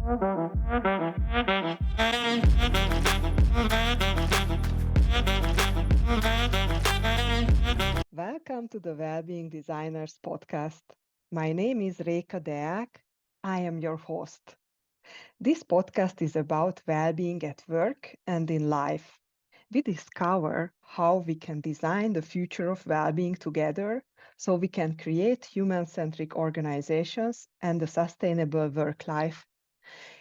Welcome to the Wellbeing Designers podcast. My name is Réka Deák. I am your host. This podcast is about well-being at work and in life. We discover how we can design the future of well-being together so we can create human-centric organizations and a sustainable work life.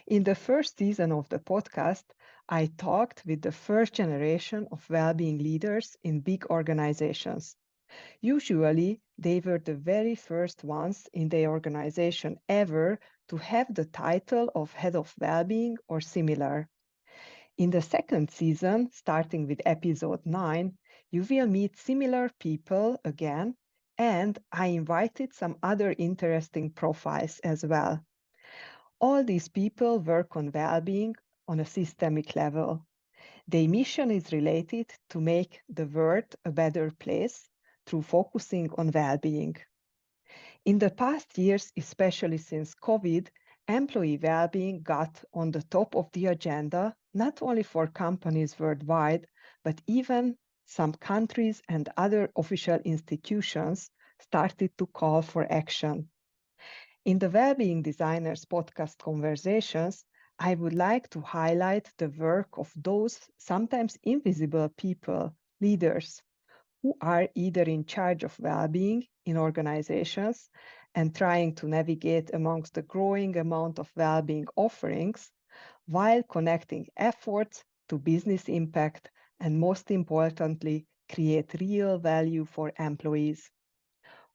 In the first season of the podcast, I talked with the first generation of well-being leaders in big organizations. Usually, they were the very first ones in their organization ever to have the title of Head of Wellbeing or similar. In the second season, starting with episode 9, you will meet similar people again, and I invited some other interesting profiles as well. All these people work on well-being on a systemic level. Their mission is related to make the world a better place through focusing on well-being. In the past years, especially since COVID, employee well-being got on the top of the agenda, not only for companies worldwide, but even some countries and other official institutions started to call for action. In the Wellbeing Designers podcast conversations, I would like to highlight the work of those sometimes invisible people, leaders, who are either in charge of well-being in organizations and trying to navigate amongst the growing amount of well-being offerings, while connecting efforts to business impact and, most importantly, create real value for employees.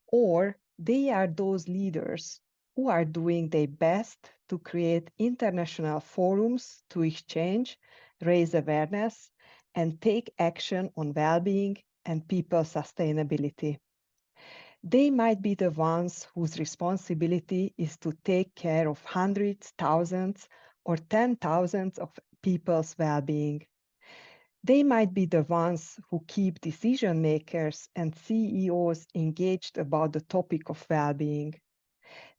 Or they are those leaders who are doing their best to create international forums to exchange, raise awareness, and take action on well-being and people sustainability. They might be the ones whose responsibility is to take care of hundreds, thousands, or 10,000s of people's well-being. They might be the ones who keep decision makers and CEOs engaged about the topic of well-being.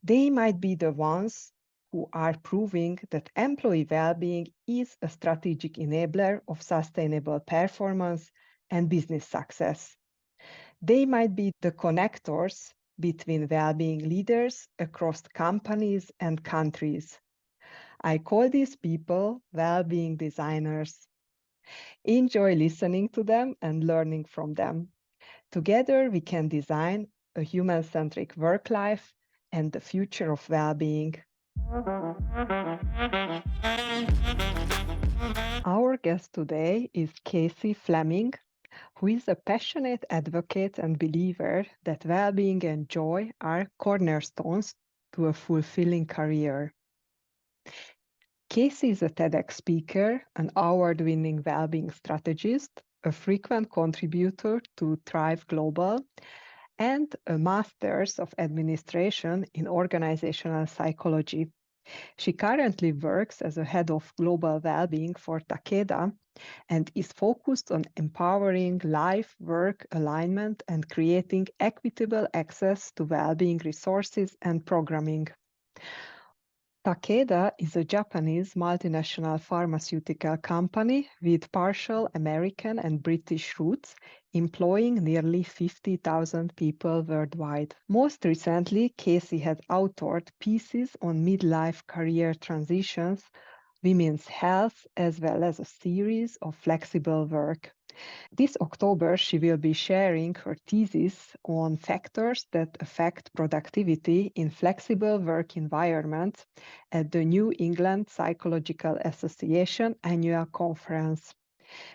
They might be the ones who are proving that employee well-being is a strategic enabler of sustainable performance and business success. They might be the connectors between well-being leaders across companies and countries. I call these people well-being designers. Enjoy listening to them and learning from them. Together, we can design a human-centric work life and the future of well-being. Our guest today is Kacy Fleming, who is a passionate advocate and believer that well-being and joy are cornerstones to a fulfilling career. Kacy is a TEDx speaker, an award-winning well-being strategist, a frequent contributor to Thrive Global, and a Master's of Administration in Organizational Psychology. She currently works as a head of global well-being for Takeda and is focused on empowering life-work alignment and creating equitable access to well-being resources and programming. Takeda is a Japanese multinational pharmaceutical company with partial American and British roots, employing nearly 50,000 people worldwide. Most recently, Kacy has authored pieces on midlife career transitions, women's health, as well as a series of flexible work. This October, she will be sharing her thesis on factors that affect productivity in flexible work environments at the New England Psychological Association annual conference.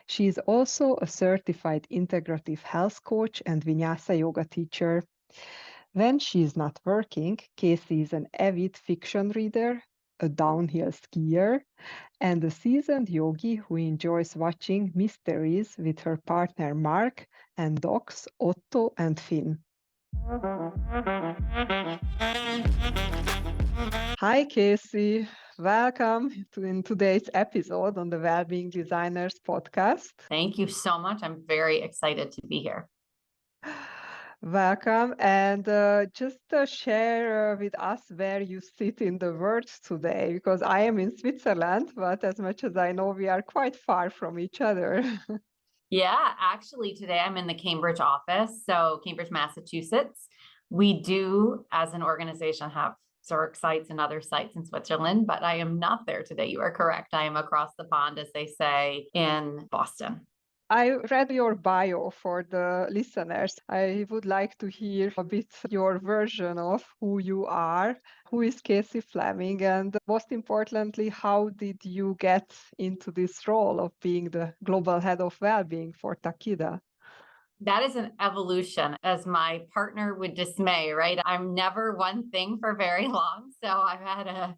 She is also a certified integrative health coach and vinyasa yoga teacher. When she is not working, Kacy is an avid fiction reader, a downhill skier, and a seasoned yogi who enjoys watching mysteries with her partner Mark and dogs Otto and Finn. Hi, Kacy. Welcome in today's episode on the Wellbeing Designers podcast. Thank you so much. I'm very excited to be here. Welcome, and just share with us where you sit in the world today, because I am in Switzerland, but as much as I know, we are quite far from each other. Yeah, actually, today I'm in the Cambridge office, so Cambridge, Massachusetts. We do, as an organization, have Zurich sites and other sites in Switzerland, but I am not there today. You are correct. I am across the pond, as they say, in Boston. I read your bio for the listeners. I would like to hear a bit your version of who you are, who is Kacy Fleming, and most importantly, how did you get into this role of being the global head of well-being for Takeda? That is an evolution, as my partner would dismay, right? I'm never one thing for very long. So I've had a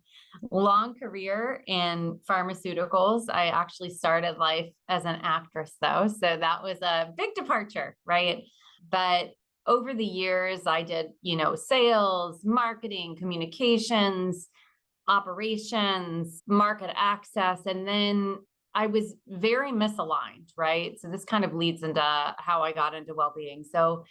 long career in pharmaceuticals. I actually started life as an actress, though. So that was a big departure, right? But over the years, I did, sales, marketing, communications, operations, market access, and then I was very misaligned, right? So this kind of leads into how I got into well-being. So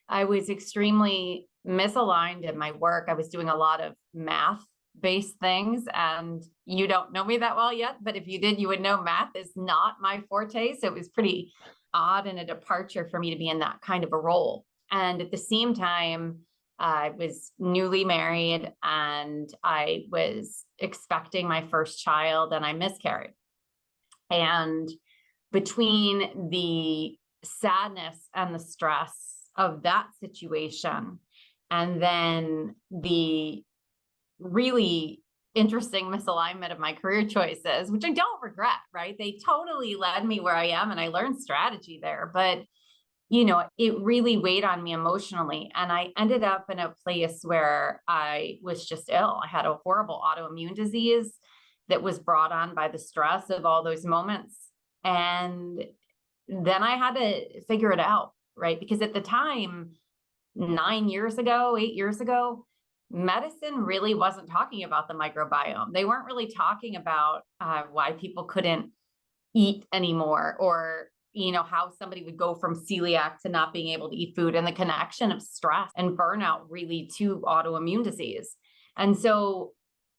I was extremely misaligned in my work. I was doing a lot of math based things, and you don't know me that well yet, but if you did, you would know math is not my forte. So it was pretty odd and a departure for me to be in that kind of a role. And at the same time, I was newly married and I was expecting my first child and I miscarried. And between the sadness and the stress of that situation, and then the really interesting misalignment of my career choices, which I don't regret, right? They totally led me where I am and I learned strategy there. But it really weighed on me emotionally. And I ended up in a place where I was just ill. I had a horrible autoimmune disease that was brought on by the stress of all those moments. And then I had to figure it out, right? Because at the time, 9 years ago, 8 years ago, medicine really wasn't talking about the microbiome. They weren't really talking about why people couldn't eat anymore, or how somebody would go from celiac to not being able to eat food, and the connection of stress and burnout really to autoimmune disease. And so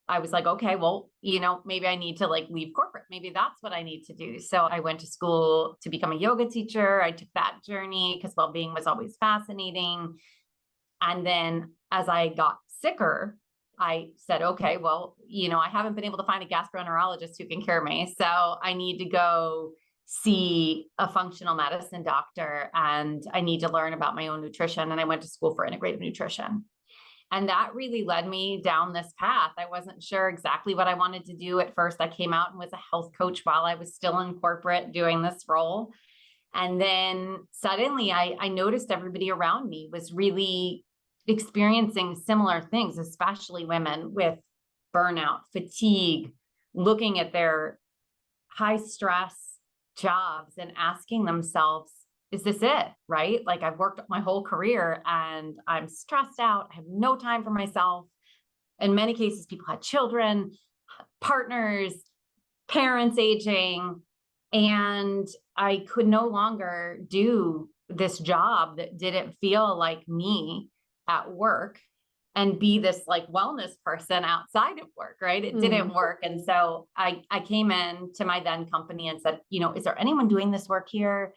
I was like, okay, well, maybe I need to leave corporate. Maybe that's what I need to do. So I went to school to become a yoga teacher. I took that journey because well-being was always fascinating. And then as I got sicker, I said, okay, well, I haven't been able to find a gastroenterologist who can cure me. So I need to go see a functional medicine doctor and I need to learn about my own nutrition. And I went to school for integrative nutrition. And that really led me down this path. I wasn't sure exactly what I wanted to do at first. I came out and was a health coach while I was still in corporate doing this role. And then suddenly I noticed everybody around me was really experiencing similar things, especially women with burnout, fatigue, looking at their high stress jobs and asking themselves, is this it? Right? Like, I've worked my whole career and I'm stressed out. I have no time for myself. In many cases, people had children, partners, parents aging, and I could no longer do this job that didn't feel like me at work and be this wellness person outside of work, right? It didn't work. And so I came in to my then company and said, is there anyone doing this work here?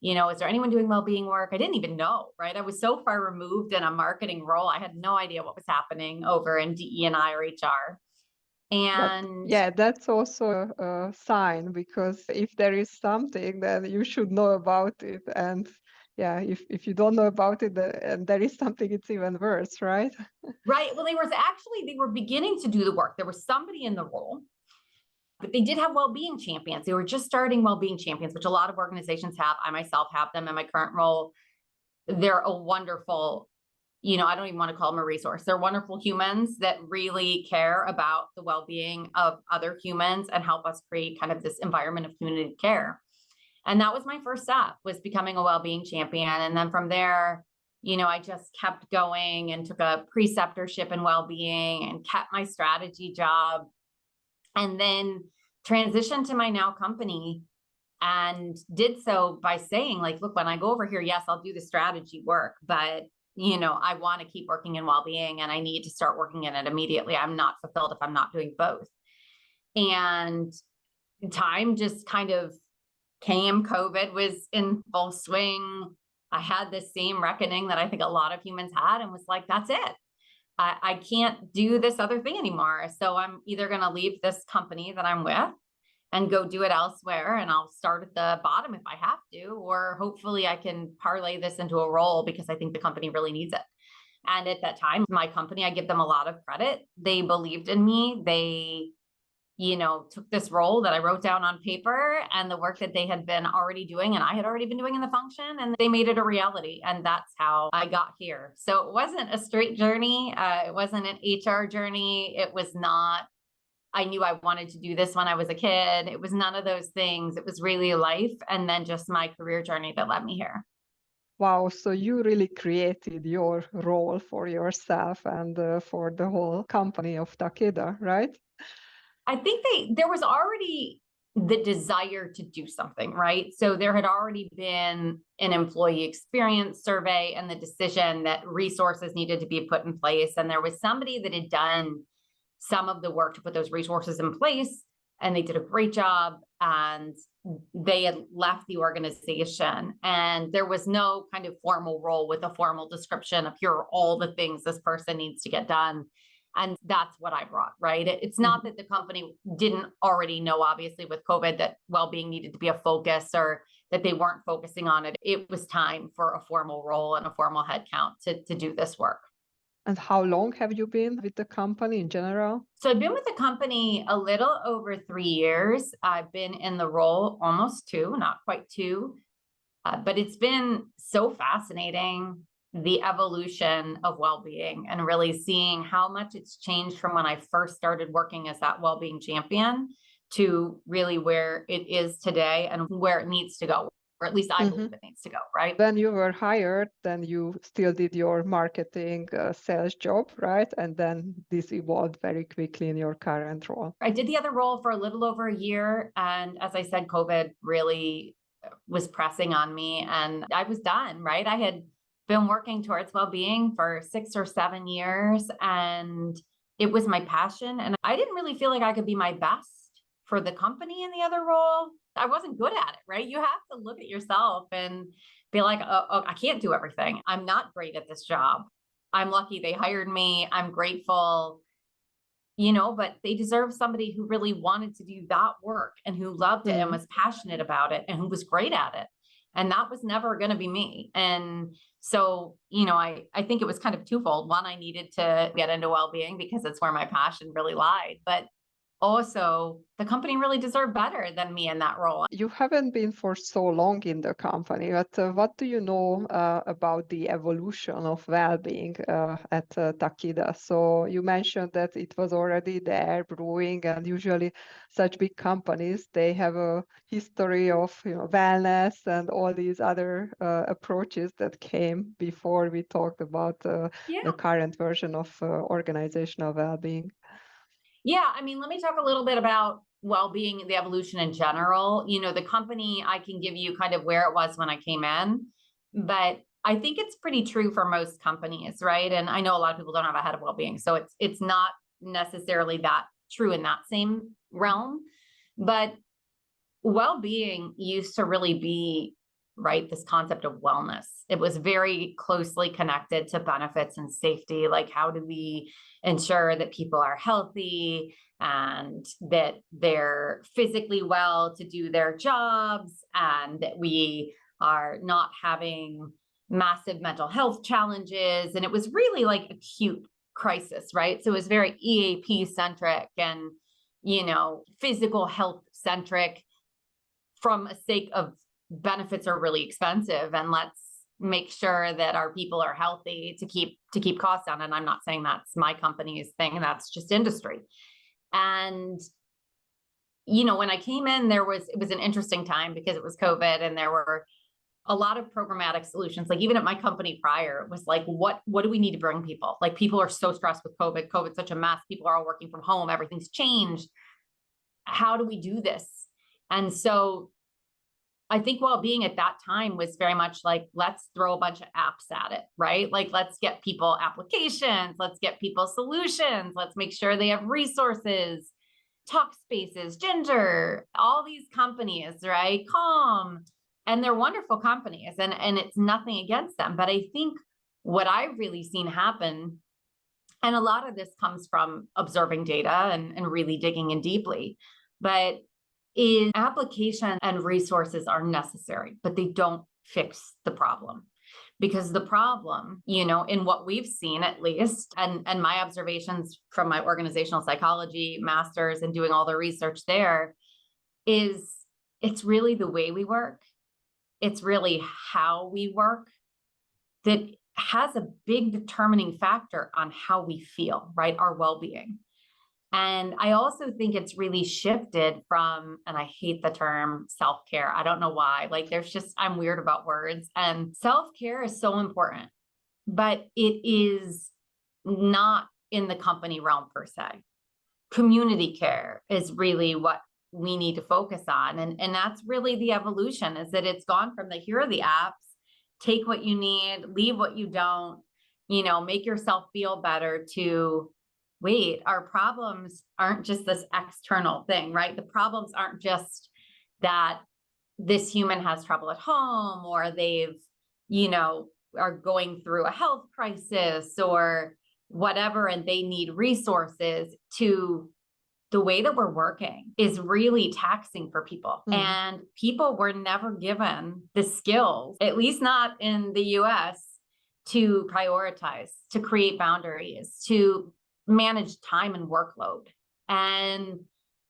Is there anyone doing well-being work? I didn't even know, right? I was so far removed in a marketing role. I had no idea what was happening over in DE&I or HR. But And yeah, that's also a sign, because if there is something, then you should know about it. And yeah, if you don't know about it and there is something, it's even worse, right? right. Well, they were beginning to do the work. There was somebody in the role, but they did have well-being champions. They were just starting well-being champions, which a lot of organizations have. I myself have them in my current role. They're a wonderful, I don't even want to call them a resource. They're wonderful humans that really care about the well-being of other humans and help us create kind of this environment of community care. And that was my first step, was becoming a well-being champion. And then from there, I just kept going and took a preceptorship in well-being and kept my strategy job, and then transitioned to my now company and did so by saying, look, when I go over here, yes, I'll do the strategy work, but I want to keep working in well-being and I need to start working in it immediately. I'm not fulfilled if I'm not doing both. And time just kind of came. COVID was in full swing. I had this same reckoning that I think a lot of humans had and was like, that's it. I can't do this other thing anymore. So I'm either going to leave this company that I'm with and go do it elsewhere. And I'll start at the bottom if I have to, or hopefully I can parlay this into a role because I think the company really needs it. And at that time, my company, I give them a lot of credit. They believed in me. They took this role that I wrote down on paper and the work that they had been already doing and I had already been doing in the function, and they made it a reality. And that's how I got here. So it wasn't a straight journey. It wasn't an HR journey. It was not, I knew I wanted to do this when I was a kid. It was none of those things. It was really life and then just my career journey that led me here. Wow, so you really created your role for yourself and for the whole company of Takeda, right? I think there was already the desire to do something, right? So there had already been an employee experience survey and the decision that resources needed to be put in place. And there was somebody that had done some of the work to put those resources in place, and they did a great job, and they had left the organization. And there was no kind of formal role with a formal description of here are all the things this person needs to get done. And that's what I brought, right? It's not that the company didn't already know, obviously, with COVID that well-being needed to be a focus or that they weren't focusing on it. It was time for a formal role and a formal headcount to do this work. And how long have you been with the company in general? So I've been with the company a little over 3 years. I've been in the role almost 2, not quite 2, but it's been so fascinating, the evolution of well-being and really seeing how much it's changed from when I first started working as that well-being champion to really where it is today and where it needs to go, or at least I believe it needs to go, right? When you were hired, then you still did your marketing sales job, right? And then this evolved very quickly in your current role. I did the other role for a little over a year. And as I said, COVID really was pressing on me and I was done, right? I had been working towards well-being for 6 or 7 years and it was my passion. And I didn't really feel like I could be my best for the company in the other role. I wasn't good at it, right? You have to look at yourself and be like, oh, I can't do everything. I'm not great at this job. I'm lucky they hired me. I'm grateful, but they deserve somebody who really wanted to do that work and who loved it and was passionate about it and who was great at it. And that was never going to be me. And so, I think it was kind of twofold. One, I needed to get into well-being because it's where my passion really lied. But also, the company really deserved better than me in that role. You haven't been for so long in the company, but what do you know about the evolution of well-being at Takeda? So you mentioned that it was already there brewing, and usually such big companies, they have a history of wellness and all these other approaches that came before we talked about the current version of organizational well-being. Yeah, I mean, let me talk a little bit about well-being and the evolution in general. The company, I can give you kind of where it was when I came in, but I think it's pretty true for most companies, right? And I know a lot of people don't have a head of well-being, so it's not necessarily that true in that same realm. But well-being used to really be, right, this concept of wellness. It was very closely connected to benefits and safety. Like, how do we ensure that people are healthy and that they're physically well to do their jobs and that we are not having massive mental health challenges. And it was really like acute crisis, right? So it was very EAP centric and, physical health centric from a sake of benefits are really expensive and let's make sure that our people are healthy to keep costs down. And I'm not saying that's my company's thing, that's just industry. And when I came in, it was an interesting time because it was COVID and there were a lot of programmatic solutions. Like even at my company prior, it was like, what do we need to bring people? Like people are so stressed with COVID. COVID's such a mess. People are all working from home. Everything's changed. How do we do this? And so I think well-being at that time was very much like, let's throw a bunch of apps at it, right? Like, let's get people applications, let's get people solutions, let's make sure they have resources, Talkspaces, Ginger, all these companies, right? Calm, and they're wonderful companies, and it's nothing against them. But I think what I've really seen happen, and a lot of this comes from observing data and really digging in deeply, but is application and resources are necessary, but they don't fix the problem. Because the problem, you know, in what we've seen at least, and my observations from my organizational psychology master's and doing all the research there, is it's really the way we work. It's really how we work that has a big determining factor on how we feel, right? Our well-being. And I also think it's really shifted from, and I hate the term self-care. I don't know why. Like, I'm weird about words, and self-care is so important, but it is not in the company realm per se. Community care is really what we need to focus on. And that's really the evolution, is that it's gone from here are the apps, take what you need, leave what you don't, make yourself feel better, to wait, our problems aren't just this external thing, right? The problems aren't just that this human has trouble at home, or they've, are going through a health crisis or whatever, and they need resources. To the way that we're working is really taxing for people. And people were never given the skills, at least not in the US, to prioritize, to create boundaries, to manage time and workload. And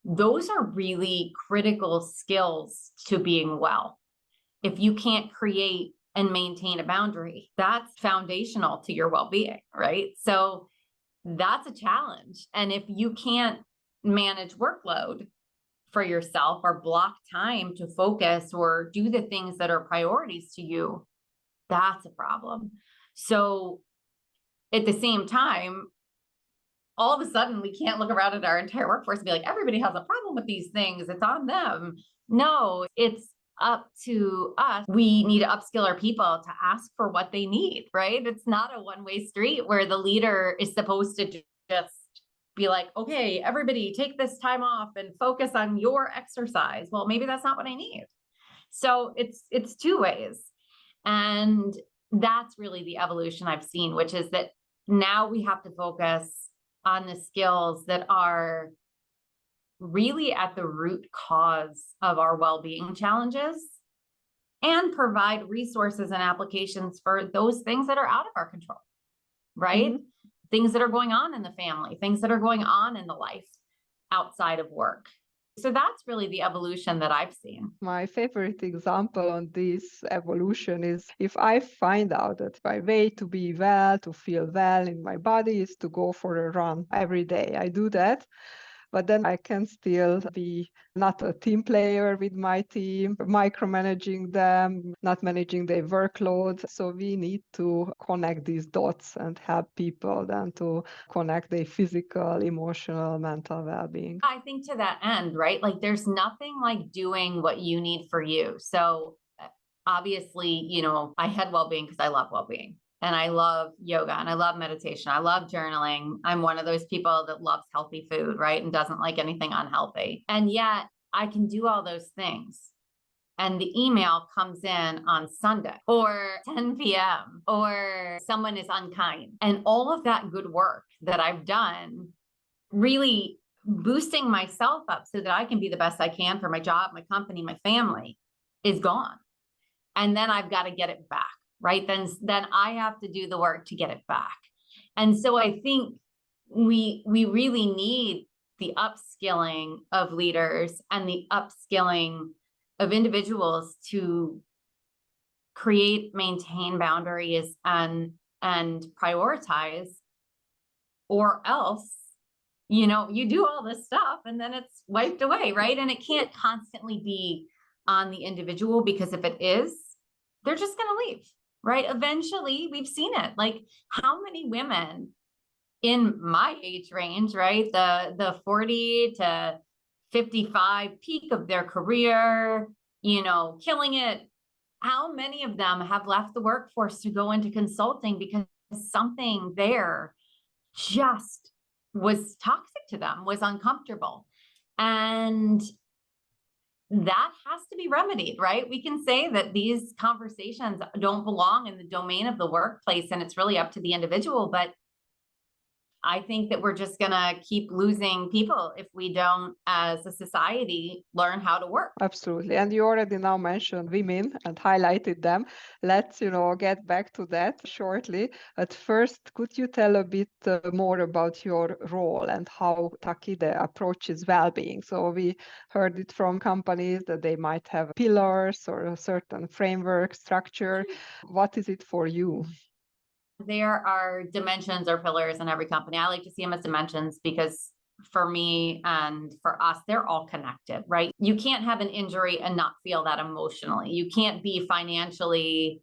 those are really critical skills to being well. If you can't create and maintain a boundary, that's foundational to your well-being, right? So that's a challenge. And if you can't manage workload for yourself, or block time to focus or do the things that are priorities to you, that's a problem. So at the same time, all of a sudden, we can't look around at our entire workforce and be like, everybody has a problem with these things, it's on them. No, it's up to us. We need to upskill our people to ask for what they need, right? It's not a one-way street where the leader is supposed to just be like, okay, everybody take this time off and focus on your exercise. Well, maybe that's not what I need. So it's two ways. And that's really the evolution I've seen, which is that now we have to focus on the skills that are really at the root cause of our well-being challenges, and provide resources and applications for those things that are out of our control, right? Things that are going on in the family, things that are going on in the life outside of work. So that's really the evolution that I've seen. My favorite example on this evolution is, if I find out that my way to be well, to feel well in my body, is to go for a run every day. I do that, but then I can still be not a team player with my team, micromanaging them, not managing their workload. So we need to connect these dots and help people then to connect their physical, emotional, mental well-being. I think to that end, right? Like, there's nothing like doing what you need for you. So obviously, I had well-being because I love well-being. And I love yoga, and I love meditation. I love journaling. I'm one of those people that loves healthy food, right? And doesn't like anything unhealthy. And yet I can do all those things, and the email comes in on Sunday or 10 p.m. or someone is unkind. And all of that good work that I've done, really boosting myself up so that I can be the best I can for my job, my company, my family, is gone. And then I've got to get it back. Right? Then I have to do the work to get it back. And so I think we really need the upskilling of leaders and the upskilling of individuals to create, maintain boundaries and prioritize, or else, you do all this stuff and then it's wiped away, right? And it can't constantly be on the individual, because if it is, they're just going to leave. Right? Eventually, we've seen it. Like, how many women in my age range, right? The 40 to 55 peak of their career, killing it. How many of them have left the workforce to go into consulting because something there just was toxic to them, was uncomfortable? And that has to be remedied, right? We can say that these conversations don't belong in the domain of the workplace, and it's really up to the individual. But I think that we're just going to keep losing people if we don't, as a society, learn how to work. Absolutely. And you already now mentioned women and highlighted them. Let's, get back to that shortly. At first, could you tell a bit more about your role and how Takeda approaches well-being? So we heard it from companies that they might have pillars or a certain framework structure. What is it for you? There are dimensions or pillars in every company. I like to see them as dimensions because for me and for us, they're all connected, right? You can't have an injury and not feel that emotionally. You can't be financially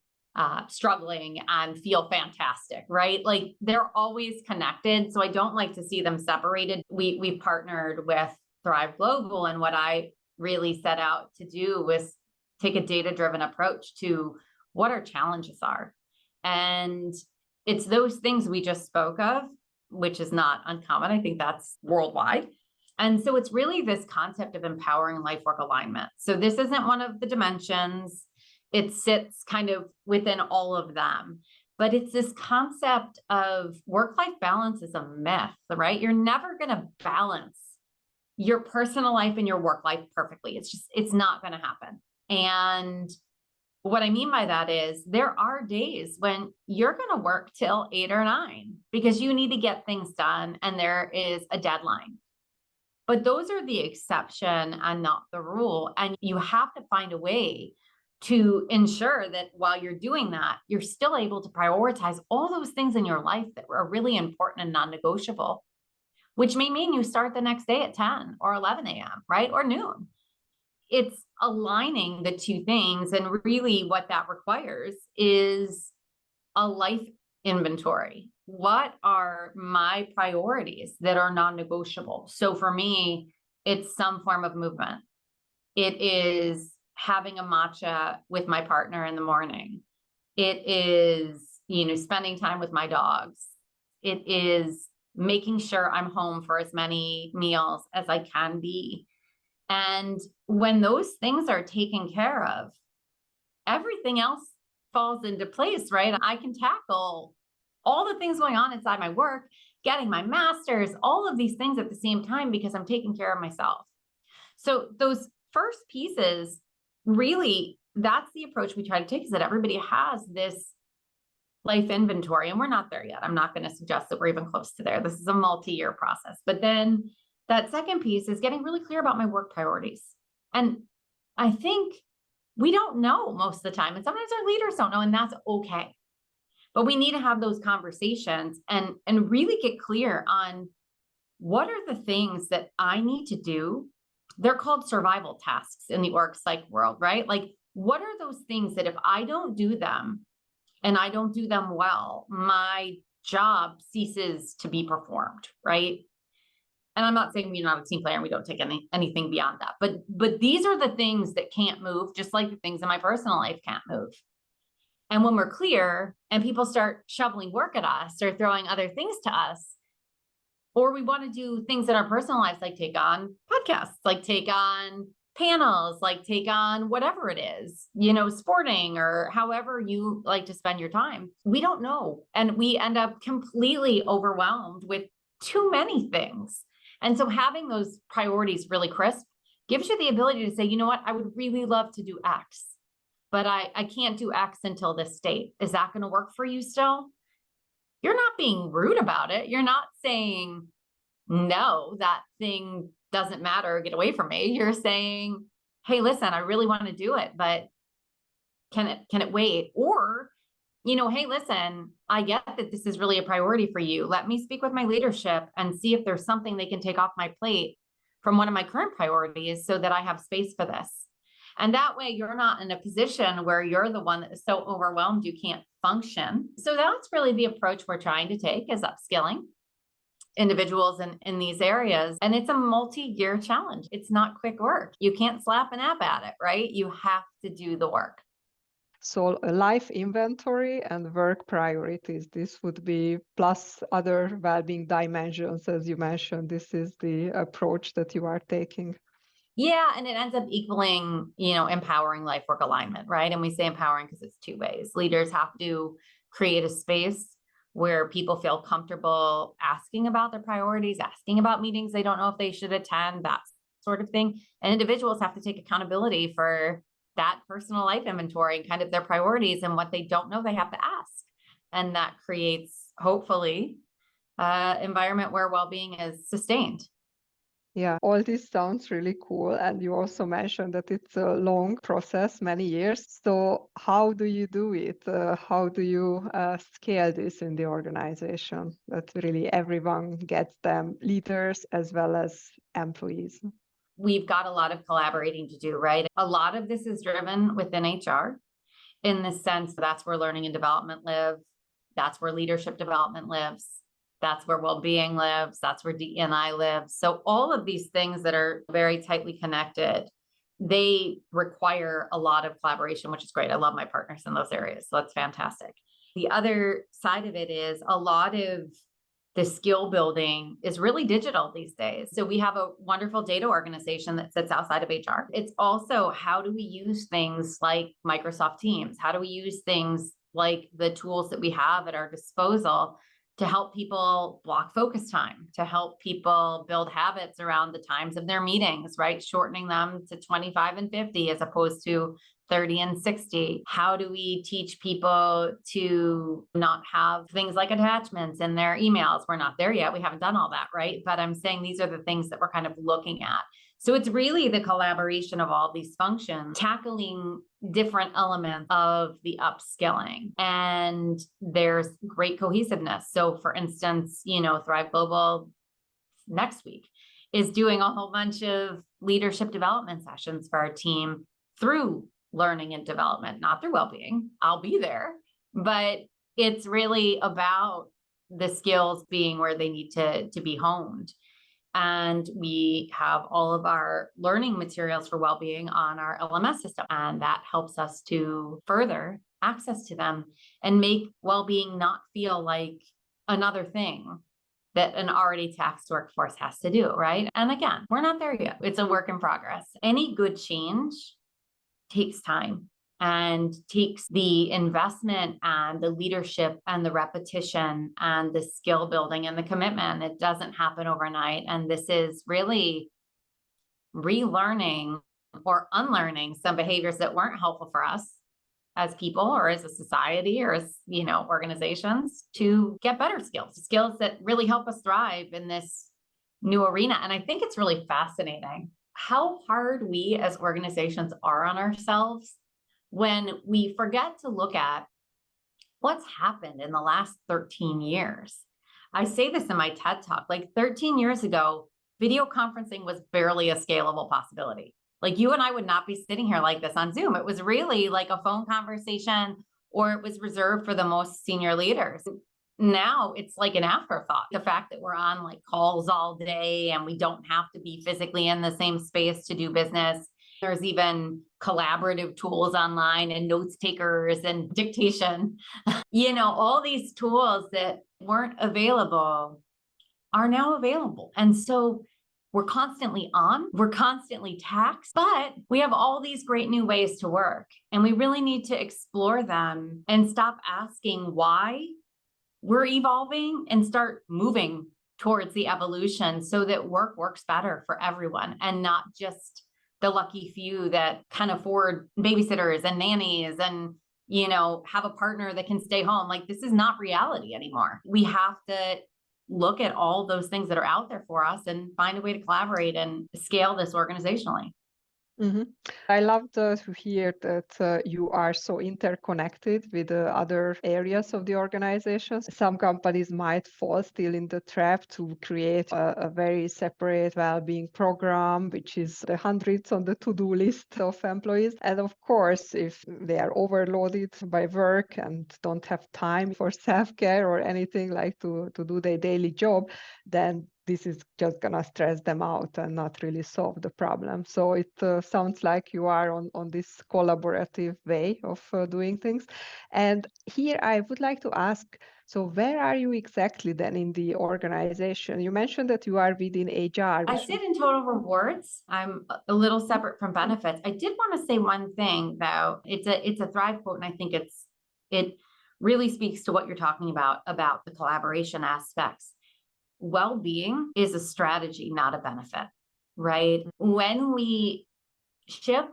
struggling and feel fantastic, right? Like they're always connected. So I don't like to see them separated. We've partnered with Thrive Global, and what I really set out to do was take a data-driven approach to what our challenges are. And it's those things we just spoke of, which is not uncommon. I think that's worldwide. And so it's really this concept of empowering life work alignment. So this isn't one of the dimensions. It sits kind of within all of them. But it's this concept of work-life balance is a myth, right? You're never going to balance your personal life and your work life perfectly. It's not going to happen. And what I mean by that is there are days when you're going to work till 8 or 9 because you need to get things done and there is a deadline. But those are the exception and not the rule. And you have to find a way to ensure that while you're doing that, you're still able to prioritize all those things in your life that are really important and non-negotiable, which may mean you start the next day at 10 or 11 a.m., right? Or noon. It's aligning the two things. And really what that requires is a life inventory. What are my priorities that are non-negotiable? So for me, it's some form of movement. It is having a matcha with my partner in the morning. It is, spending time with my dogs. It is making sure I'm home for as many meals as I can be. And when those things are taken care of, everything else falls into place, right? I can tackle all the things going on inside my work, getting my master's, all of these things at the same time because I'm taking care of myself. So those first pieces, really, that's the approach we try to take, is that everybody has this life inventory, and we're not there yet. I'm not going to suggest that we're even close to there. This is a multi-year process. But then that second piece is getting really clear about my work priorities. And I think we don't know most of the time, and sometimes our leaders don't know, and that's okay. But we need to have those conversations and really get clear on what are the things that I need to do. They're called survival tasks in the org psych world, right? Like, what are those things that if I don't do them and I don't do them well, my job ceases to be performed, right? And I'm not saying we're not a team player and we don't take anything beyond that, but these are the things that can't move, just like the things in my personal life can't move. And when we're clear and people start shoveling work at us or throwing other things to us, or we want to do things in our personal lives, like take on podcasts, like take on panels, like take on whatever it is, sporting or however you like to spend your time, we don't know. And we end up completely overwhelmed with too many things. And so having those priorities really crisp gives you the ability to say, you know what, I would really love to do X, but I can't do X until this date. Is that going to work for you still? You're not being rude about it. You're not saying, no, that thing doesn't matter, get away from me. You're saying, hey, listen, I really want to do it, but can it wait? Or, hey, listen, I get that this is really a priority for you. Let me speak with my leadership and see if there's something they can take off my plate from one of my current priorities so that I have space for this. And that way you're not in a position where you're the one that is so overwhelmed you can't function. So that's really the approach we're trying to take, is upskilling. individuals in these areas. And it's a multi-year challenge. It's not quick work. You can't slap an app at it, right? You have to do the work. So a life inventory and work priorities, this would be plus other well-being dimensions, as you mentioned. This is the approach that you are taking. Yeah, and it ends up equaling, empowering life work alignment, right? And we say empowering because it's two ways. Leaders have to create a space where people feel comfortable asking about their priorities, asking about meetings they don't know if they should attend, that sort of thing. And individuals have to take accountability for that personal life inventory and kind of their priorities and what they don't know they have to ask. And that creates, hopefully, an environment where well-being is sustained. Yeah, all this sounds really cool. And you also mentioned that it's a long process, many years. So how do you do it? How do you scale this in the organization that really everyone gets them, leaders as well as employees? We've got a lot of collaborating to do, right? A lot of this is driven within HR in the sense that's where learning and development live. That's where leadership development lives. That's where well-being lives. That's where DE&I lives. So all of these things that are very tightly connected, they require a lot of collaboration, which is great. I love my partners in those areas. So that's fantastic. The other side of it is a lot of the skill building is really digital these days. So we have a wonderful data organization that sits outside of HR. It's also how do we use things like Microsoft Teams? How do we use things like the tools that we have at our disposal to help people block focus time, to help people build habits around the times of their meetings, right? Shortening them to 25 and 50 as opposed to 30 and 60. How do we teach people to not have things like attachments in their emails? We're not there yet. We haven't done all that, right? But I'm saying these are the things that we're kind of looking at. So it's really the collaboration of all these functions, tackling different elements of the upskilling. And there's great cohesiveness. So for instance, Thrive Global next week is doing a whole bunch of leadership development sessions for our team through learning and development, not through well-being. I'll be there, but it's really about the skills being where they need to be honed. And we have all of our learning materials for well-being on our LMS system. And that helps us to further access to them and make well-being not feel like another thing that an already taxed workforce has to do, right? And again, we're not there yet. It's a work in progress. Any good change takes time and takes the investment and the leadership and the repetition and the skill building and the commitment. It doesn't happen overnight. And this is really relearning or unlearning some behaviors that weren't helpful for us as people or as a society or as, organizations to get better skills that really help us thrive in this new arena. And I think it's really fascinating how hard we as organizations are on ourselves when we forget to look at what's happened in the last 13 years. I say this in my TED Talk, like 13 years ago, video conferencing was barely a scalable possibility. Like you and I would not be sitting here like this on Zoom. It was really like a phone conversation, or it was reserved for the most senior leaders. Now it's like an afterthought. The fact that we're on like calls all day and we don't have to be physically in the same space to do business. There's even collaborative tools online and notes takers and dictation. All these tools that weren't available are now available. And so we're constantly on, we're constantly taxed, but we have all these great new ways to work. And we really need to explore them and stop asking why we're evolving and start moving towards the evolution so that work works better for everyone and not just the lucky few that can afford babysitters and nannies and, have a partner that can stay home. Like this is not reality anymore. We have to look at all those things that are out there for us and find a way to collaborate and scale this organizationally. Mhm. I love to hear that you are so interconnected with the other areas of the organization. Some companies might fall still in the trap to create a very separate well-being program, which is the hundreds on the to-do list of employees. And of course, if they are overloaded by work and don't have time for self-care or anything like to do their daily job, then this is just going to stress them out and not really solve the problem. So it sounds like you are on this collaborative way of doing things. And here I would like to ask, so where are you exactly then in the organization? You mentioned that you are within HR. I sit in total rewards. I'm a little separate from benefits. I did want to say one thing though. It's a Thrive quote, and I think it really speaks to what you're talking about the collaboration aspects. Well-being is a strategy, not a benefit, right? When we shift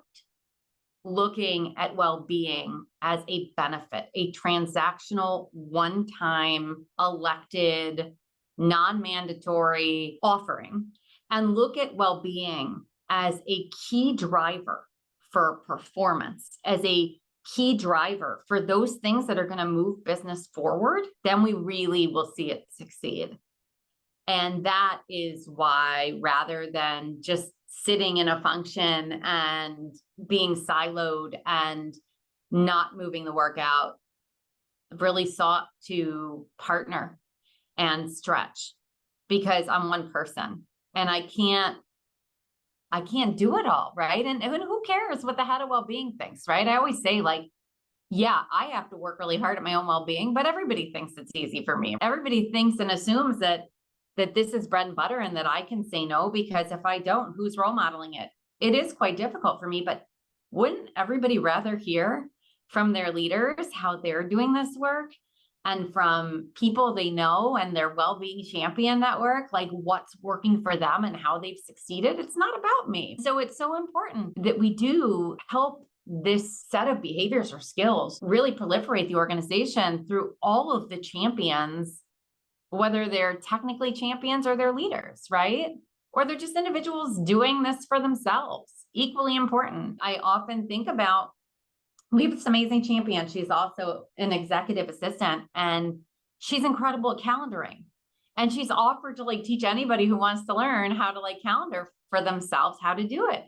looking at well-being as a benefit, a transactional, one-time, elected, non-mandatory offering, and look at well-being as a key driver for performance, as a key driver for those things that are going to move business forward, then we really will see it succeed. And that is why, rather than just sitting in a function and being siloed and not moving the work out, I've really sought to partner and stretch, because I'm one person and I can't do it all, right? And who cares what the head of well-being thinks, right? I always say, like, yeah, I have to work really hard at my own well-being, but everybody thinks it's easy for me. Everybody thinks and assumes that this is bread and butter and that I can say no, because if I don't, who's role modeling it? It is quite difficult for me, but wouldn't everybody rather hear from their leaders how they're doing this work, and from people they know and their well-being champion network, like what's working for them and how they've succeeded? It's not about me. So it's so important that we do help this set of behaviors or skills really proliferate the organization through all of the champions, whether they're technically champions or they're leaders, right? Or they're just individuals doing this for themselves. Equally important. I often think about, we have this amazing champion. She's also an executive assistant, and she's incredible at calendaring. And she's offered to teach anybody who wants to learn how to calendar for themselves, how to do it.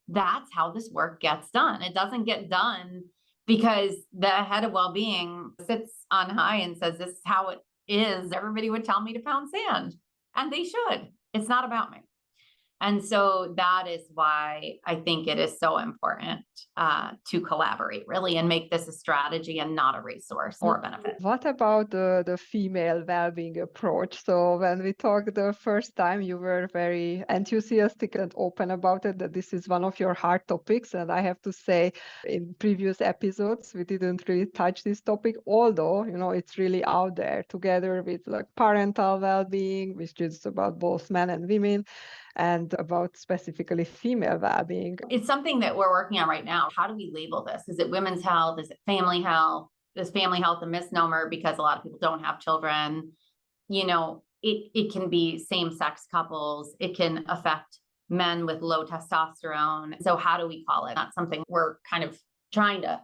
That's how this work gets done. It doesn't get done because the head of well-being sits on high and says, this is how it is. Everybody would tell me to pound sand, and they should. It's not about me. And so that is why I think it is so important to collaborate really and make this a strategy and not a resource or a benefit. What about the female well-being approach? So when we talked the first time, you were very enthusiastic and open about it, that this is one of your hard topics. And I have to say, in previous episodes, we didn't really touch this topic, although, it's really out there, together with parental well-being, which is about both men and women, and about specifically female well-being. It's something that we're working on right now. How do we label this? Is it women's health? Is it family health? Is family health a misnomer because a lot of people don't have children? It can be same-sex couples. It can affect men with low testosterone. So how do we call it? That's something we're kind of trying to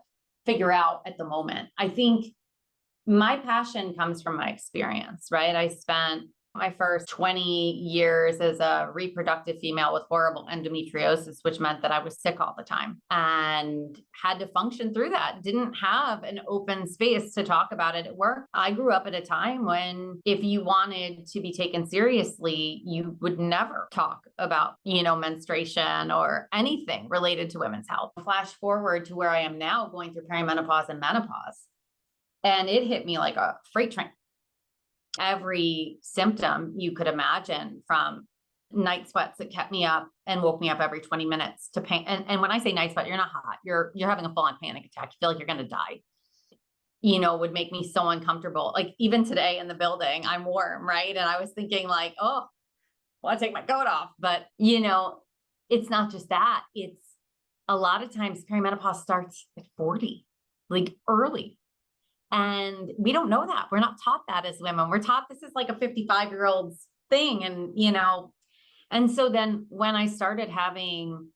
figure out at the moment. I think my passion comes from my experience, right? I spent my first 20 years as a reproductive female with horrible endometriosis, which meant that I was sick all the time and had to function through that. Didn't have an open space to talk about it at work. I grew up at a time when if you wanted to be taken seriously, you would never talk about, menstruation or anything related to women's health. Flash forward to where I am now, going through perimenopause and menopause. And it hit me like a freight train. Every symptom you could imagine, from night sweats that kept me up and woke me up every 20 minutes to pain. And when I say night sweat, you're not hot. You're having a full-on panic attack. You feel like you're going to die. Would make me so uncomfortable. Like even today in the building, I'm warm, right? And I was thinking I want to take my coat off. But, it's not just that. It's a lot of times perimenopause starts at 40, early. And we don't know that. We're not taught that as women. We're taught this is like a 55-year-old's thing. And so then when I started having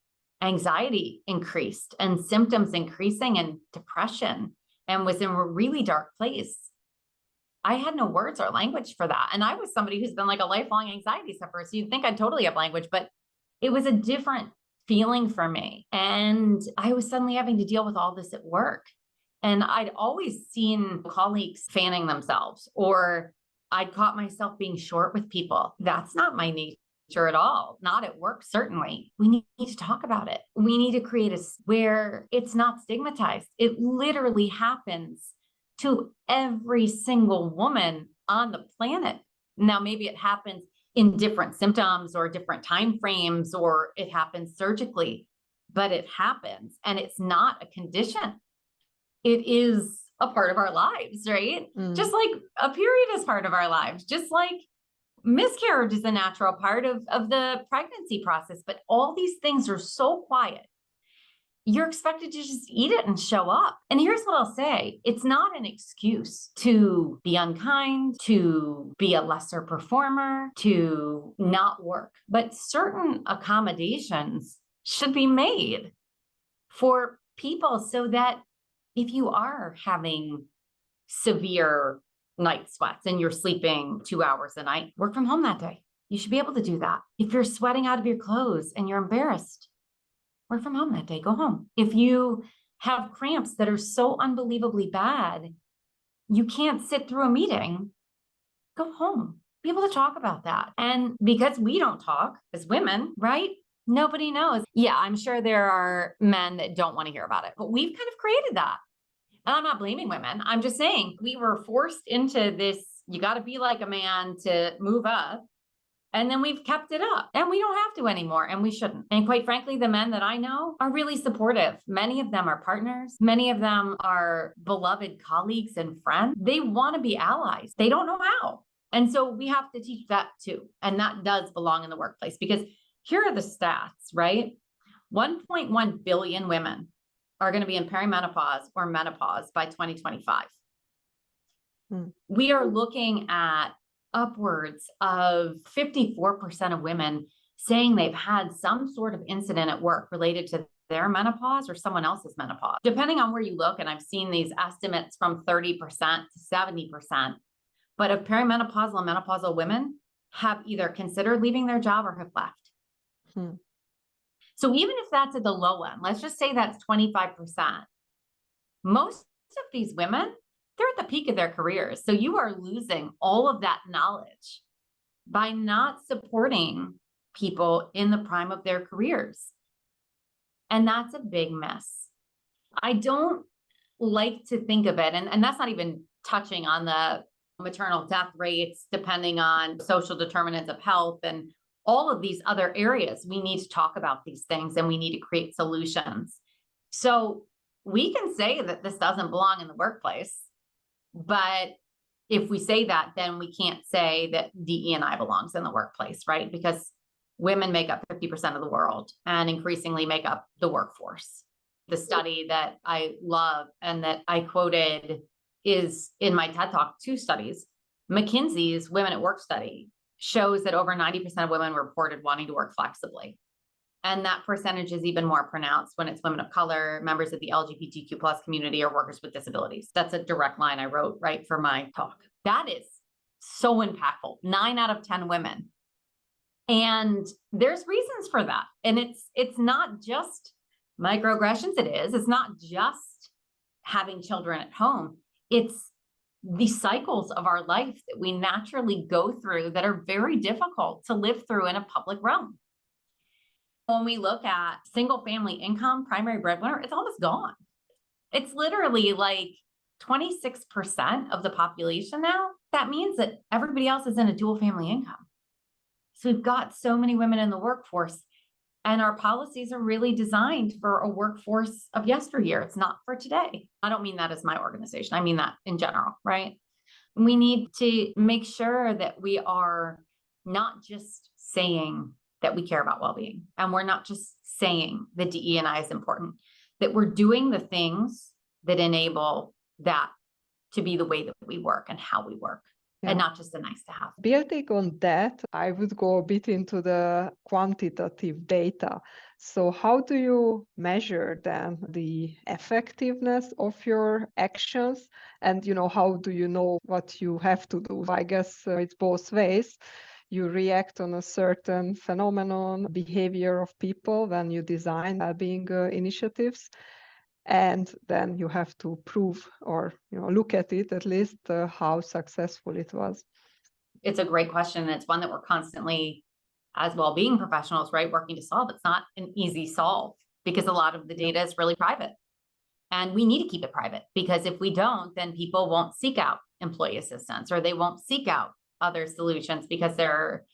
anxiety increased and symptoms increasing and depression, and was in a really dark place. I had no words or language for that. And I was somebody who's been like a lifelong anxiety sufferer. So you'd think I'd totally have language, but it was a different feeling for me. And I was suddenly having to deal with all this at work. And I'd always seen colleagues fanning themselves, or I'd caught myself being short with people. That's not my nature at all. Not at work, certainly. We need to talk about it. We need to create a where it's not stigmatized. It literally happens to every single woman on the planet. Now, maybe it happens in different symptoms or different time frames, or it happens surgically, but it happens, and it's not a condition. It is a part of our lives, right? Just like a period is part of our lives, just like miscarriage is a natural part of the pregnancy process. But all these things are so quiet. You're expected to just eat it and show up. And here's what I'll say. It's not an excuse to be unkind, to be a lesser performer, to not work. But certain accommodations should be made for people so that if you are having severe night sweats and you're sleeping 2 hours a night, work from home that day. You should be able to do that. If you're sweating out of your clothes and you're embarrassed, work from home that day, go home. If you have cramps that are so unbelievably bad, you can't sit through a meeting, go home. Be able to talk about that. And because we don't talk as women, right? Nobody knows. Yeah, I'm sure there are men that don't want to hear about it, but we've kind of created that. And I'm not blaming women. I'm just saying we were forced into this, you got to be like a man to move up. And then we've kept it up, and we don't have to anymore, and we shouldn't. And quite frankly, the men that I know are really supportive. Many of them are partners. Many of them are beloved colleagues and friends. They want to be allies. They don't know how. And so we have to teach that too. And that does belong in the workplace, because here are the stats, right? 1.1 billion women are going to be in perimenopause or menopause by 2025. We are looking at upwards of 54% of women saying they've had some sort of incident at work related to their menopause or someone else's menopause. Depending on where you look, and I've seen these estimates from 30% to 70%, but of perimenopausal and menopausal women have either considered leaving their job or have left. So even if that's at the low end, let's just say that's 25%. Most of these women, they're at the peak of their careers. So you are losing all of that knowledge by not supporting people in the prime of their careers. And that's a big miss. I don't like to think of it, and that's not even touching on the maternal death rates, depending on social determinants of health and all of these other areas. We need to talk about these things, and we need to create solutions. So we can say that this doesn't belong in the workplace, but if we say that, then we can't say that DE&I belongs in the workplace, right? Because women make up 50% of the world and increasingly make up the workforce. The study that I love and that I quoted is in my TED Talk, 2 studies. McKinsey's Women at Work study shows that over 90% of women reported wanting to work flexibly. And that percentage is even more pronounced when it's women of color, members of the LGBTQ plus community, or workers with disabilities. That's a direct line I wrote right for my talk. That is so impactful. 9 out of 10 women. And there's reasons for that. And it's not just microaggressions. It's not just having children at home. It's the cycles of our life that we naturally go through that are very difficult to live through in a public realm. When we look at single family income, primary breadwinner, it's almost gone. It's literally like 26% of the population now. That means that everybody else is in a dual family income. So we've got so many women in the workforce, and our policies are really designed for a workforce of yesteryear. It's not for today. I don't mean that as my organization. I mean that in general, right? We need to make sure that we are not just saying that we care about well-being, and we're not just saying that DE&I is important, that we're doing the things that enable that to be the way that we work and how we work. And not just a nice to have. Building on that, I would go a bit into the quantitative data. So how do you measure then the effectiveness of your actions? And, how do you know what you have to do? I guess it's both ways. You react on a certain phenomenon, behavior of people when you design well-being initiatives. And then you have to prove or look at it at least how successful it was. It's a great question. And it's one that we're constantly, as well-being professionals, right, working to solve. It's not an easy solve because a lot of the data is really private. And we need to keep it private because if we don't, then people won't seek out employee assistance or they won't seek out other solutions because they're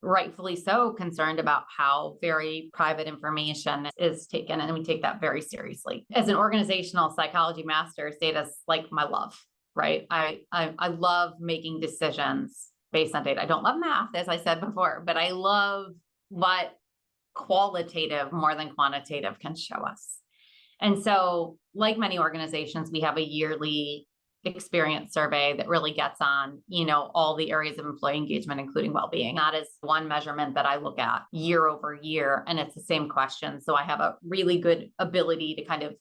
rightfully so concerned about how very private information is taken. And we take that very seriously. As an organizational psychology master, data is like my love, right? I love making decisions based on data. I don't love math, as I said before, but I love what qualitative more than quantitative can show us. And so, like many organizations, we have a yearly experience survey that really gets on, all the areas of employee engagement, including well-being. That is one measurement that I look at year over year, and it's the same question. So I have a really good ability to kind of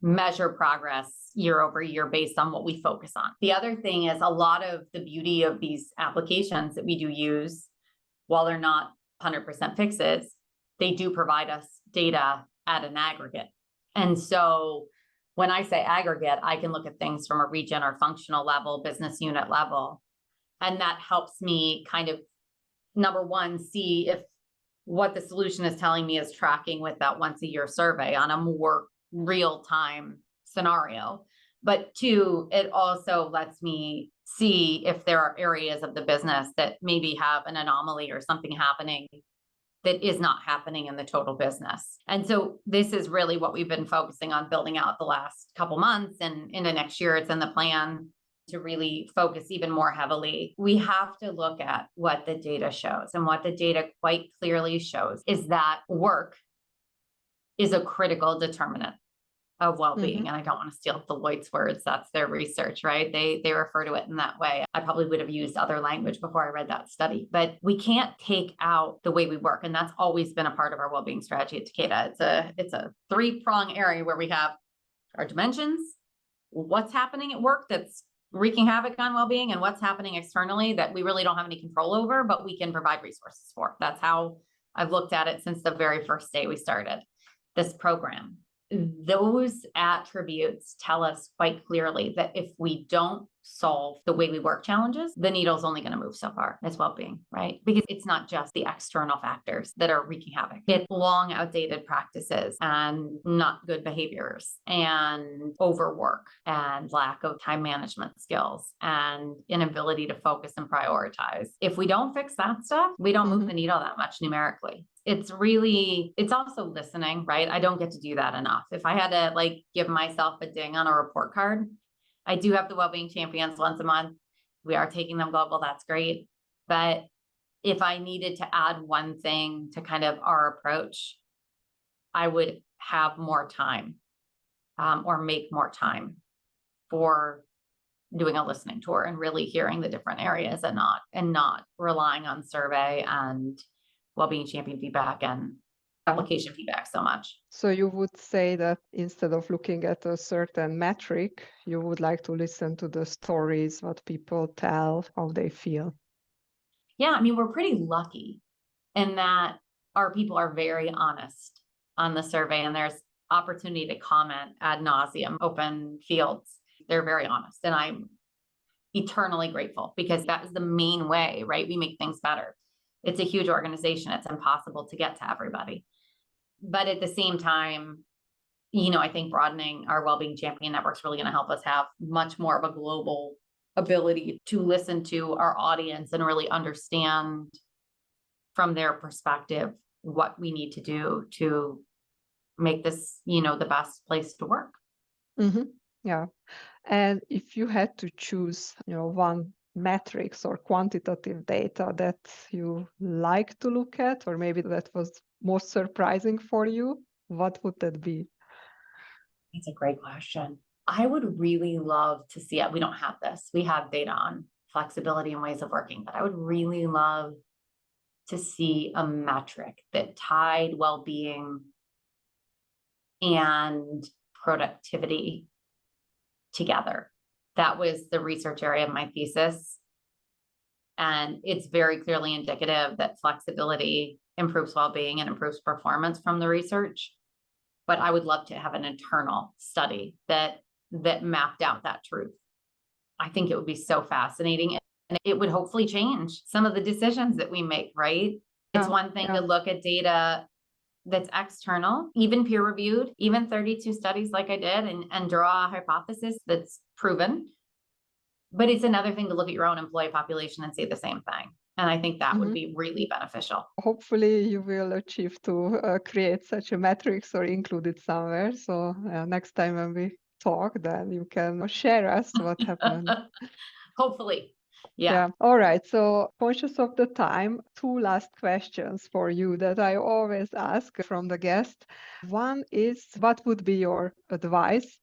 measure progress year over year based on what we focus on. The other thing is a lot of the beauty of these applications that we do use, while they're not 100% fixes, they do provide us data at an aggregate. And so when I say aggregate, I can look at things from a region or functional level, business unit level. And that helps me kind of, number one, see if what the solution is telling me is tracking with that once a year survey on a more real-time scenario. But two, it also lets me see if there are areas of the business that maybe have an anomaly or something happening that is not happening in the total business. And so this is really what we've been focusing on building out the last couple months, and into next year, it's in the plan to really focus even more heavily. We have to look at what the data shows, and what the data quite clearly shows is that work is a critical determinant of well-being. Mm-hmm. And I don't want to steal Deloitte's words. That's their research, right? They refer to it in that way. I probably would have used other language before I read that study, but we can't take out the way we work. And that's always been a part of our well-being strategy at Takeda. It's a three-prong area where we have our dimensions, what's happening at work that's wreaking havoc on well-being, and what's happening externally that we really don't have any control over, but we can provide resources for. That's how I've looked at it since the very first day we started this program. Those attributes tell us quite clearly that if we don't solve the way we work challenges, the needle's only going to move so far as well-being, right? Because it's not just the external factors that are wreaking havoc. It's long outdated practices and not good behaviors and overwork and lack of time management skills and inability to focus and prioritize. If we don't fix that stuff, we don't move the needle that much numerically. It's also listening, right? I don't get to do that enough. If I had to give myself a ding on a report card, I do have the Wellbeing Champions once a month. We are taking them global. That's great. But if I needed to add one thing to kind of our approach, I would have more time or make more time for doing a listening tour and really hearing the different areas and not relying on survey and Wellbeing Champion feedback and application feedback so much. So you would say that instead of looking at a certain metric, you would like to listen to the stories, what people tell, how they feel. Yeah, I mean, we're pretty lucky in that our people are very honest on the survey, and there's opportunity to comment ad nauseum, open fields. They're very honest, and I'm eternally grateful because that is the main way, right? We make things better. It's a huge organization. It's impossible to get to everybody. But at the same time, I think broadening our Wellbeing Champion network is really going to help us have much more of a global ability to listen to our audience and really understand from their perspective what we need to do to make this, the best place to work. Mm-hmm. Yeah. And if you had to choose, one metrics or quantitative data that you like to look at, or maybe that was most surprising for you, what would that be? It's a great question. I would really love to see it. We don't have this. We have data on flexibility and ways of working, but I would really love to see a metric that tied well-being and productivity together. That was the research area of my thesis. And it's very clearly indicative that flexibility improves well-being and improves performance from the research. But I would love to have an internal study that mapped out that truth. I think it would be so fascinating, and it would hopefully change some of the decisions that we make, right? It's one thing to look at data that's external, even peer-reviewed, even 32 studies like I did, and draw a hypothesis that's proven. But it's another thing to look at your own employee population and say the same thing. And I think that would be really beneficial. Hopefully you will achieve to create such a matrix or include it somewhere. So next time when we talk, then you can share us what happened. Hopefully. Yeah. All right. So conscious of the time, two last questions for you that I always ask from the guest. One is, what would be your advice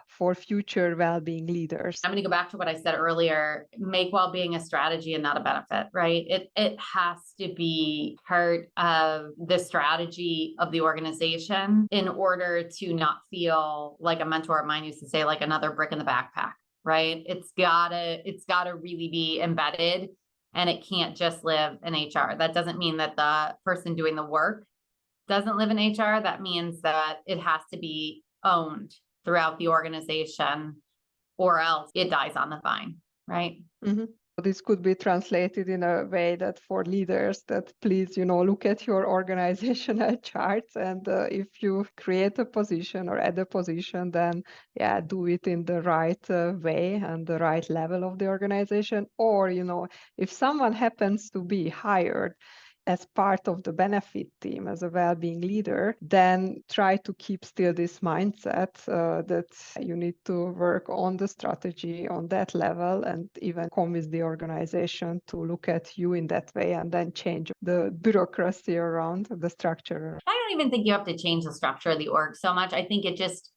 for future well-being leaders? I'm going to go back to what I said earlier. Make well-being a strategy and not a benefit, right? It has to be part of the strategy of the organization in order to not feel like a mentor of mine used to say, like another brick in the backpack, right? It's gotta really be embedded, and it can't just live in HR. That doesn't mean that the person doing the work doesn't live in HR. That means that it has to be owned throughout the organization, or else it dies on the vine, right? This could be translated in a way that for leaders that please, look at your organizational charts, and if you create a position or add a position, then do it in the right way and the right level of the organization. Or, if someone happens to be hired as part of the benefit team as a well-being leader, then try to keep still this mindset that you need to work on the strategy on that level, and even convince the organization to look at you in that way, and then change the bureaucracy around the structure. I don't even think you have to change the structure of the org so much. I think it just,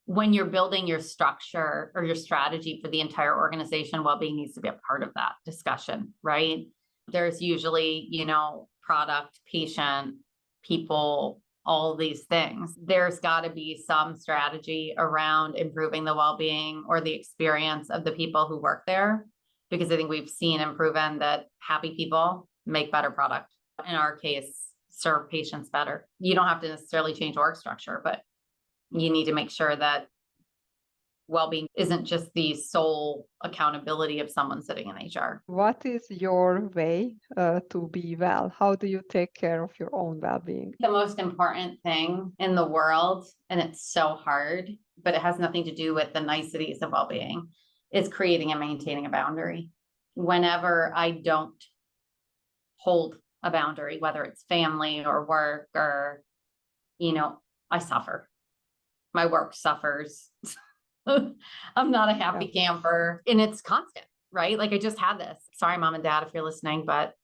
when you're building your structure or your strategy for the entire organization, well-being needs to be a part of that discussion, right? There's usually, product, patient, people, all these things. There's got to be some strategy around improving the well-being or the experience of the people who work there, because I think we've seen and proven that happy people make better product. In our case, serve patients better. You don't have to necessarily change org structure, but you need to make sure that well-being isn't just the sole accountability of someone sitting in HR. What is your way to be well? How do you take care of your own well-being? The most important thing in the world, and it's so hard, but it has nothing to do with the niceties of well-being, is creating and maintaining a boundary. Whenever I don't hold a boundary, whether it's family or work or, I suffer. My work suffers. I'm not a happy camper, and it's constant, right? Like I just had this. Sorry, mom and dad, if you're listening, but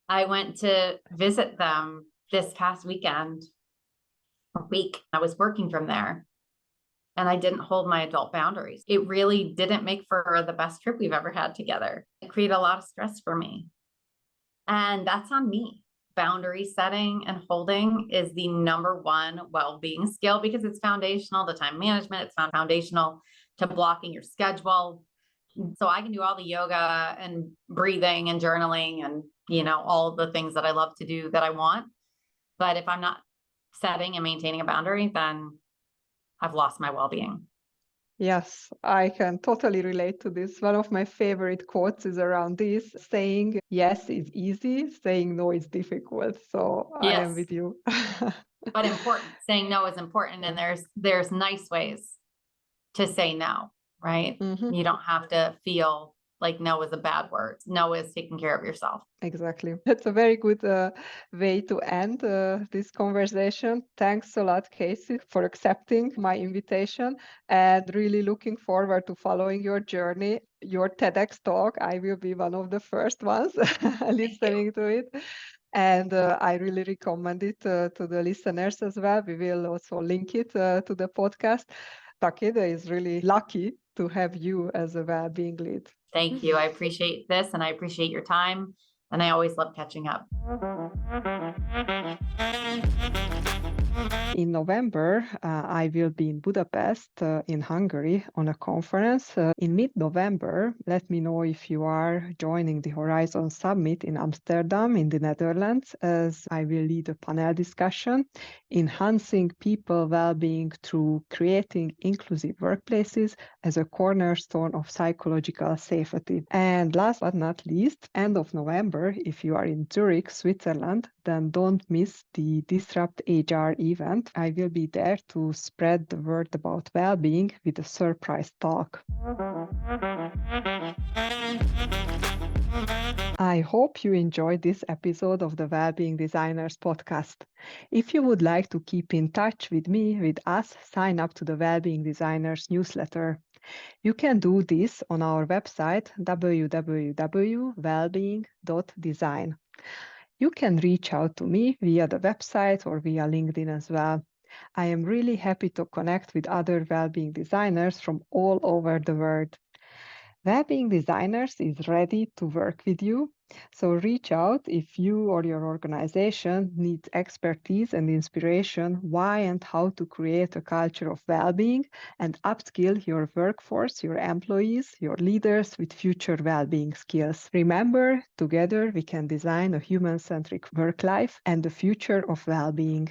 I went to visit them this past week. I was working from there, and I didn't hold my adult boundaries. It really didn't make for the best trip we've ever had together. It created a lot of stress for me, and that's on me. Boundary setting and holding is the number one well-being skill, because it's foundational to time management. It's foundational to blocking your schedule. So I can do all the yoga and breathing and journaling and, all the things that I love to do that I want. But if I'm not setting and maintaining a boundary, then I've lost my well-being. Yes, I can totally relate to this. One of my favorite quotes is around this: saying yes is easy, saying no is difficult. So I am with you. But important. Saying no is important, and there's nice ways to say no, right? You don't have to feel like no is a bad word. No is taking care of yourself. Exactly. That's a very good way to end this conversation. Thanks a lot, Kacy, for accepting my invitation, and really looking forward to following your journey. Your TEDx talk, I will be one of the first ones listening to it. And I really recommend it to the listeners as well. We will also link it to the podcast. Takeda is really lucky to have you as a well-being lead. Thank you. I appreciate this, and I appreciate your time. And I always love catching up. In November, I will be in Budapest, in Hungary, on a conference. In mid-November, let me know if you are joining the Horizon Summit in Amsterdam, in the Netherlands, as I will lead a panel discussion, enhancing people well-being through creating inclusive workplaces as a cornerstone of psychological safety. And last but not least, end of November, if you are in Zurich, Switzerland, then don't miss the Disrupt HR event. I will be there to spread the word about well-being with a surprise talk. I hope you enjoyed this episode of the Wellbeing Designers podcast. If you would like to keep in touch with me, with us, sign up to the Wellbeing Designers newsletter. You can do this on our website, www.wellbeing.design. You can reach out to me via the website or via LinkedIn as well. I am really happy to connect with other well-being designers from all over the world. Wellbeing Designers is ready to work with you, so reach out if you or your organization needs expertise and inspiration why and how to create a culture of well-being and upskill your workforce, your employees, your leaders with future well-being skills. Remember, together we can design a human-centric work life and the future of well-being.